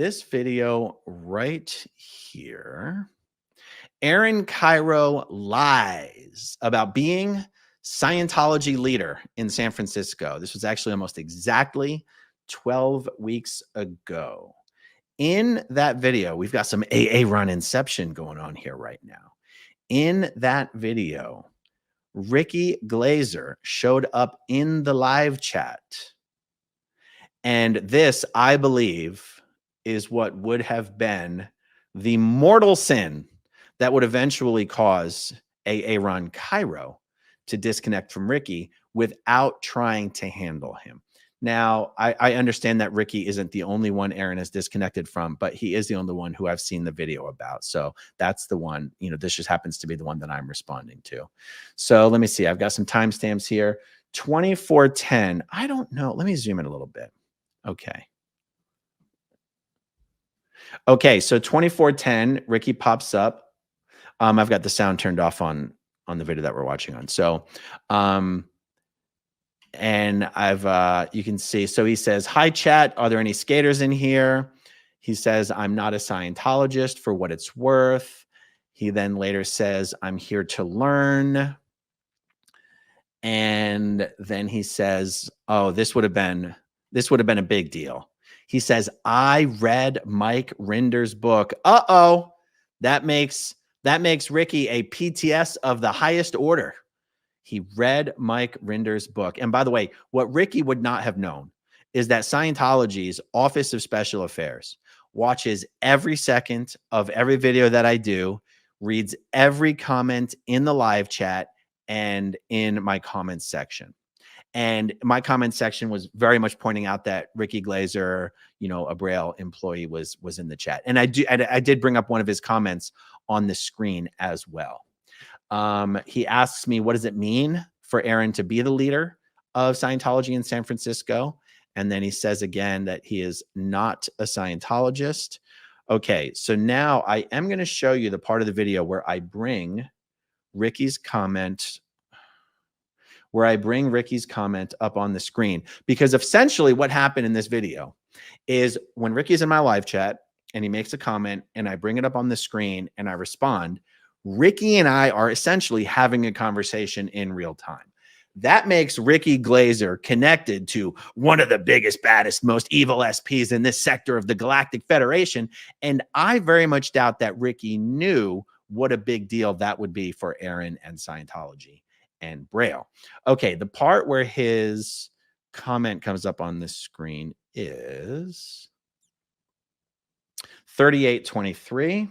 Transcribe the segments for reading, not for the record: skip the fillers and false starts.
this video right here. Aaron Kyro lies about being Scientology leader in San Francisco. This was actually almost exactly 12 weeks ago. In that video, we've got some AA run inception going on here right now. In that video, Ricky Glazer showed up in the live chat. And this, I believe, is what would have been the mortal sin that would eventually cause Aaron Kyro to disconnect from Ricky without trying to handle him. Now, I understand that Ricky isn't the only one Aaron is disconnected from, but he is the only one who I've seen the video about. So that's the one, this just happens to be the one that I'm responding to. So let me see. I've got some timestamps here. 2410. I don't know. Let me zoom in a little bit. Okay. Okay, so 2410, Ricky pops up. I've got the sound turned off on the video that we're watching on. So, and you can see, so he says, "Hi chat, are there any skaters in here?" He says, "I'm not a Scientologist for what it's worth." He then later says, "I'm here to learn." And then he says, "Oh, this would have been a big deal." He says, "I read Mike Rinder's book." Uh-oh, that makes Ricky a PTS of the highest order. He read Mike Rinder's book. And by the way, what Ricky would not have known is that Scientology's Office of Special Affairs watches every second of every video that I do, reads every comment in the live chat and in my comments section. And my comment section was very much pointing out that Ricky Glazer, a Braille employee, was in the chat. And I did bring up one of his comments on the screen as well. He asks me, what does it mean for Aaron to be the leader of Scientology in San Francisco? And then he says again that he is not a Scientologist. Okay, so now I am going to show you the part of the video where I bring Ricky's comment up on the screen, because essentially what happened in this video is when Ricky's in my live chat and he makes a comment and I bring it up on the screen and I respond, Ricky and I are essentially having a conversation in real time. That makes Ricky Glazer connected to one of the biggest, baddest, most evil SPs in this sector of the Galactic Federation. And I very much doubt that Ricky knew what a big deal that would be for Aaron and Scientology and Braille. Okay, the part where his comment comes up on the screen is 3823.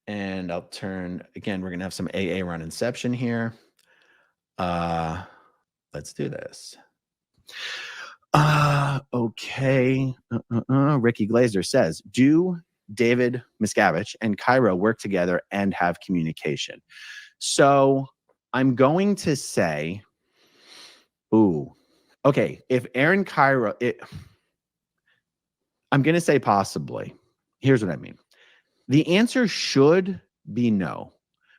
And I'll turn, again, we're going to have some AA run inception here. Let's do this. Okay. Ricky Glazer says, "Do David Miscavige and Kyro work together and have communication?" So I'm going to say, okay, if Aaron Kyro, I'm going to say possibly. Here's what I mean. The answer should be no,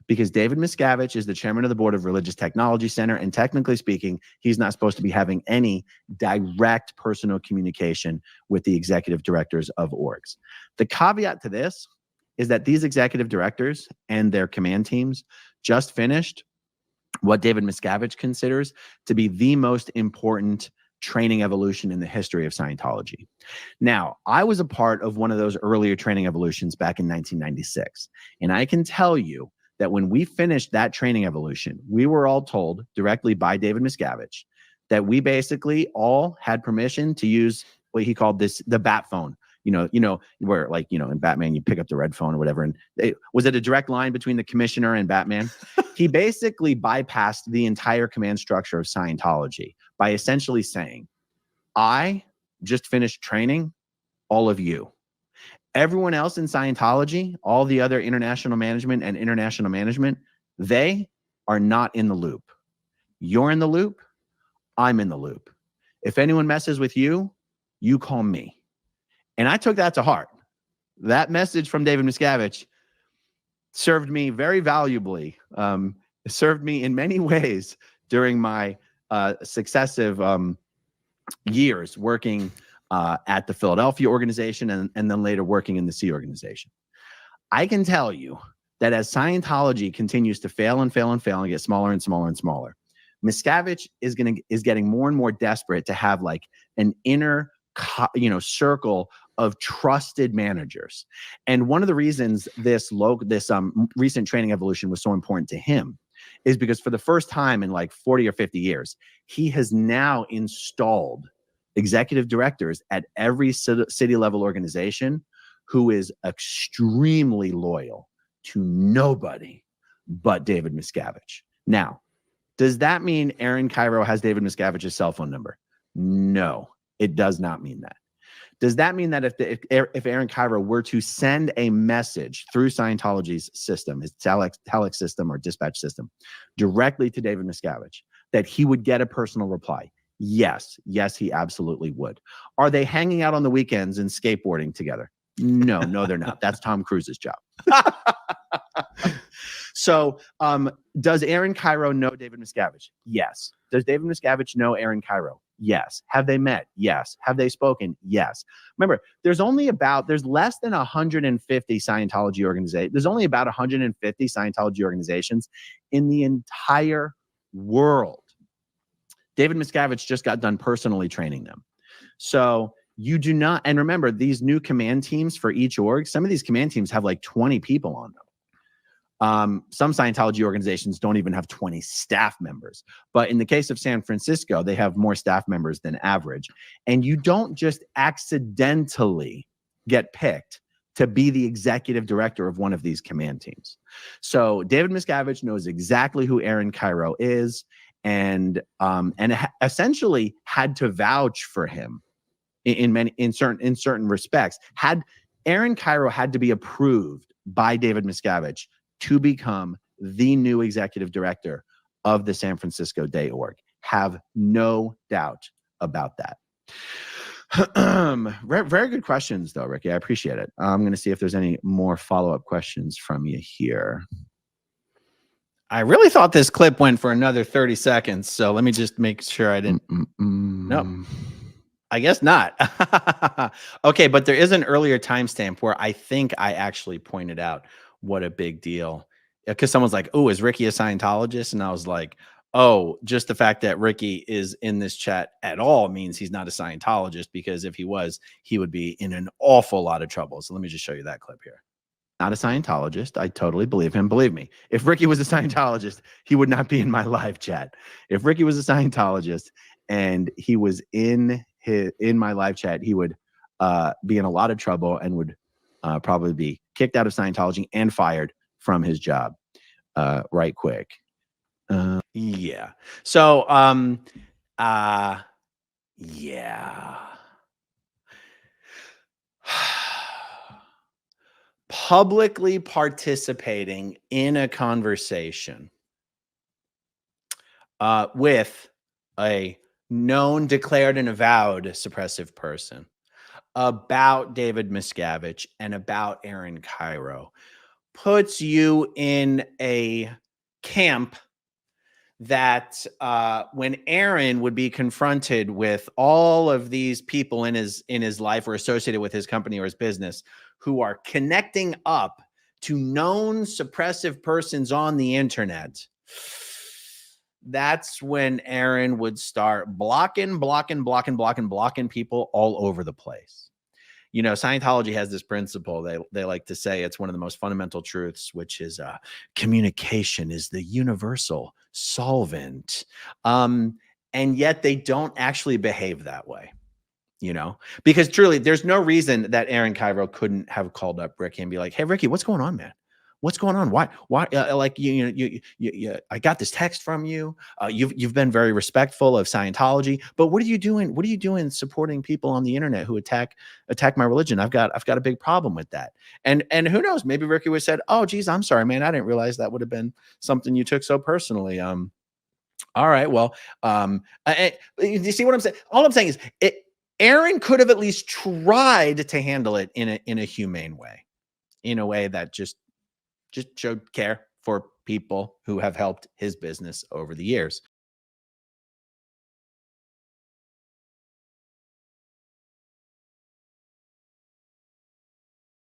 because David Miscavige is the chairman of the board of Religious Technology Center, and technically speaking, he's not supposed to be having any direct personal communication with the executive directors of orgs. The caveat to this is that these executive directors and their command teams just finished what David Miscavige considers to be the most important training evolution in the history of Scientology. Now, I was a part of one of those earlier training evolutions back in 1996. And I can tell you that when we finished that training evolution, we were all told directly by David Miscavige that we basically all had permission to use what he called the bat phone. Where in Batman, you pick up the red phone or whatever. And was it a direct line between the commissioner and Batman? He basically bypassed the entire command structure of Scientology by essentially saying, "I just finished training all of you. Everyone else in Scientology, all the other international management and international management, they are not in the loop. You're in the loop. I'm in the loop. If anyone messes with you, you call me." And I took that to heart. That message from David Miscavige served me very valuably. It served me in many ways during my successive years working at the Philadelphia organization and then later working in the Sea organization. I can tell you that as Scientology continues to fail and fail and fail and get smaller and smaller and smaller, Miscavige is getting more and more desperate to have like an inner circle of trusted managers. And one of the reasons this recent training evolution was so important to him is because for the first time in like 40 or 50 years, he has now installed executive directors at every city level organization who is extremely loyal to nobody but David Miscavige. Now, does that mean Aaron Kyro has David Miscavige's cell phone number? No, it does not mean that. Does that mean that if Aaron Kyro were to send a message through Scientology's system, his telex system or dispatch system, directly to David Miscavige, that he would get a personal reply? Yes, he absolutely would. Are they hanging out on the weekends and skateboarding together? No, they're not. That's Tom Cruise's job. So does Aaron Kyro know David Miscavige? Yes. Does David Miscavige know Aaron Kyro? Yes. Have they met? Yes. Have they spoken? Yes. Remember, there's less than 150 Scientology organizations. There's only about 150 Scientology organizations in the entire world. David Miscavige just got done personally training them. So you do not, and remember, these new command teams for each org, some of these command teams have like 20 people on them. Some Scientology organizations don't even have 20 staff members. But in the case of San Francisco, they have more staff members than average. And you don't just accidentally get picked to be the executive director of one of these command teams. So David Miscavige knows exactly who Aaron Kyro is and essentially had to vouch for him in certain respects. Aaron Kyro had to be approved by David Miscavige to become the new executive director of the San Francisco Day Org. Have no doubt about that. Very good questions, though, Ricky. I appreciate it. I'm going to see if there's any more follow-up questions from you here. I really thought this clip went for another 30 seconds, so let me just make sure I didn't. No, I guess not. Okay, but there is an earlier timestamp where I think I actually pointed out what a big deal, because someone's like, oh, is Ricky a Scientologist? And I was like, oh, just the fact that Ricky is in this chat at all means he's not a Scientologist, because if he was, he would be in an awful lot of trouble. So let me just show you that clip here. Not a Scientologist. I totally believe him. Believe me, if Ricky was a Scientologist, he would not be in my live chat. If Ricky was a Scientologist and he was in my live chat, he would be in a lot of trouble and would probably be kicked out of Scientology and fired from his job right quick. Yeah. So, yeah. Publicly participating in a conversation with a known, declared, and avowed suppressive person about David Miscavige and about Aaron Kyro puts you in a camp that when Aaron would be confronted with all of these people in his life or associated with his company or his business who are connecting up to known suppressive persons on the internet, that's when Aaron would start blocking people all over the place. You know, Scientology has this principle. They like to say it's one of the most fundamental truths, which is communication is the universal solvent. And yet they don't actually behave that way, you know, because truly there's no reason that Aaron Kyro couldn't have called up Ricky and be like, hey, Ricky, what's going on, man? What's going on? Why? Like you, I got this text from you. You've been very respectful of Scientology, but what are you doing? What are you doing supporting people on the internet who attack my religion? I've got a big problem with that. And who knows? Maybe Ricky would have said, "Oh, geez, I'm sorry, man. I didn't realize that would have been something you took so personally." All right, well, you see what I'm saying? All I'm saying is, Aaron could have at least tried to handle it in a humane way, in a way that just showed care for people who have helped his business over the years.